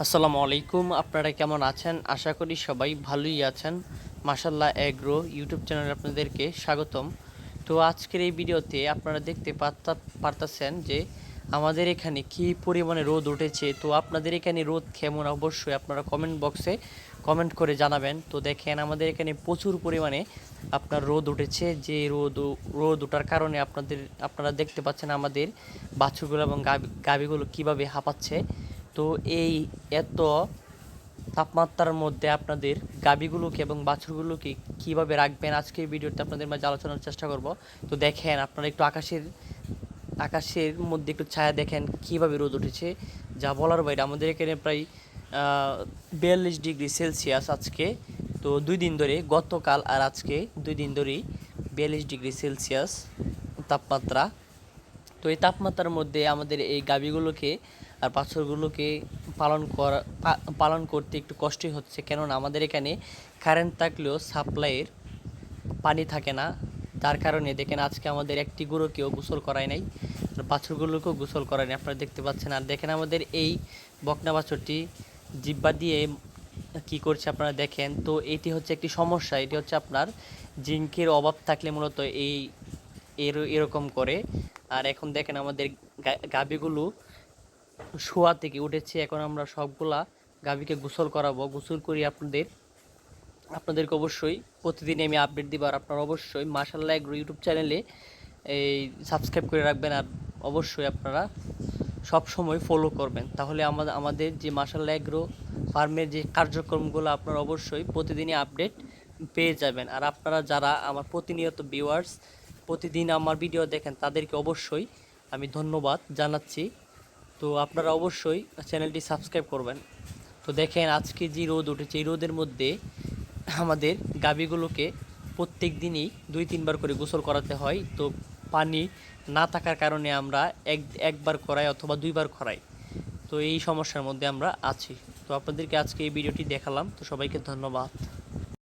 আসসালামু আলাইকুম। আপনারা কেমন আছেন? আশা করি সবাই ভালোই আছেন। মাশাআল্লাহ এগ্রো ইউটিউব চ্যানেলে আপনাদেরকে স্বাগতম। তো আজকের এই ভিডিওতে আপনারা দেখতে পারতাছেন যে আমাদের এখানে কি পরিমাণে রোদ উঠেছে। তো আপনাদের এখানে রোদ কেমন অবশ্যই আপনারা কমেন্ট বক্সে কমেন্ট করে জানাবেন। তো দেখেন আমাদের এখানে প্রচুর পরিমাণে আপনার রোদ উঠেছে। যে রোদ ওঠার কারণে আপনারা দেখতে পাচ্ছেন আমাদের বাছুরগুলো এবং গাভীগুলো কীভাবে হাঁপাচ্ছে। তো এই এত তাপমাত্রার মধ্যে আপনাদের গাভীগুলোকে এবং বাছুরগুলোকে কীভাবে রাখবেন আজকে এই ভিডিওতে আপনাদের মাঝে আলোচনার চেষ্টা করব। তো দেখেন আপনারা একটু আকাশের মধ্যে একটু ছায়া দেখেন কীভাবে রোদ উঠেছে, যা বলার বাইরে। আমাদের এখানে প্রায় 42 ডিগ্রি সেলসিয়াস আজকে। তো 2 দিন ধরে, গতকাল আর আজকে 2 দিন ধরেই 42 ডিগ্রি সেলসিয়াস তাপমাত্রা। তো এই তাপমাত্রার মধ্যে আমাদের এই গাভীগুলোকে আর বাছুরগুলোকে পালন করতে একটু কষ্টই হচ্ছে, কেননা আমাদের এখানে কারেন্ট থাকলেও সাপ্লাইয়ের পানি থাকে না। যার কারণে দেখেন আজকে আমাদের একটি গরুকেও গোসল করায় নাই, বাছুরগুলোকেও গোসল করায় নাই, আপনারা দেখতে পাচ্ছেন। আর দেখেন আমাদের এই বকনা বাছুরটি জিব্বা দিয়ে কি করছে আপনারা দেখেন। তো এটি হচ্ছে একটি সমস্যা, এটি হচ্ছে আপনার জিঙ্কের অভাব থাকলে মূলত এরকম করে। আর এখন দেখেন আমাদের গাভীগুলো শোয়া থেকে উঠেছে। এখন আমরা সবগুলা গাভীকে গোসল করাবো। গোসল করি আপনাদেরকে অবশ্যই প্রতিদিন আমি আপডেট দিব। আর আপনারা অবশ্যই মাশাআল্লাহ এগ্রো ইউটিউব চ্যানেলে এই সাবস্ক্রাইব করে রাখবেন। আর অবশ্যই আপনারা সব সময় ফলো করবেন, তাহলে আমাদের যে মাশাআল্লাহ এগ্রো ফার্মের যে কার্যক্রমগুলো আপনারা অবশ্যই প্রতিদিনই আপডেট পেয়ে যাবেন। আর আপনারা যারা আমার প্রতিনিয়ত ভিউয়ার্স, প্রতিদিন আমার ভিডিও দেখেন, তাদেরকে অবশ্যই আমি ধন্যবাদ জানাচ্ছি। তো আপনারা অবশ্যই চ্যানেলটি সাবস্ক্রাইব করবেন। তো দেখেন আজকে যে রোদ উঠেছে, এই রোদের মধ্যে আমাদের গাভীগুলোকে প্রত্যেক দিনই 2-3 বার করে গোসল করাতে হয়। তো পানি না থাকার কারণে আমরা একবার করাই অথবা 2 বার করাই। তো এই সমস্যার মধ্যে আমরা আছি। তো আপনাদেরকে আজকে এই ভিডিওটি দেখালাম। তো সবাইকে ধন্যবাদ।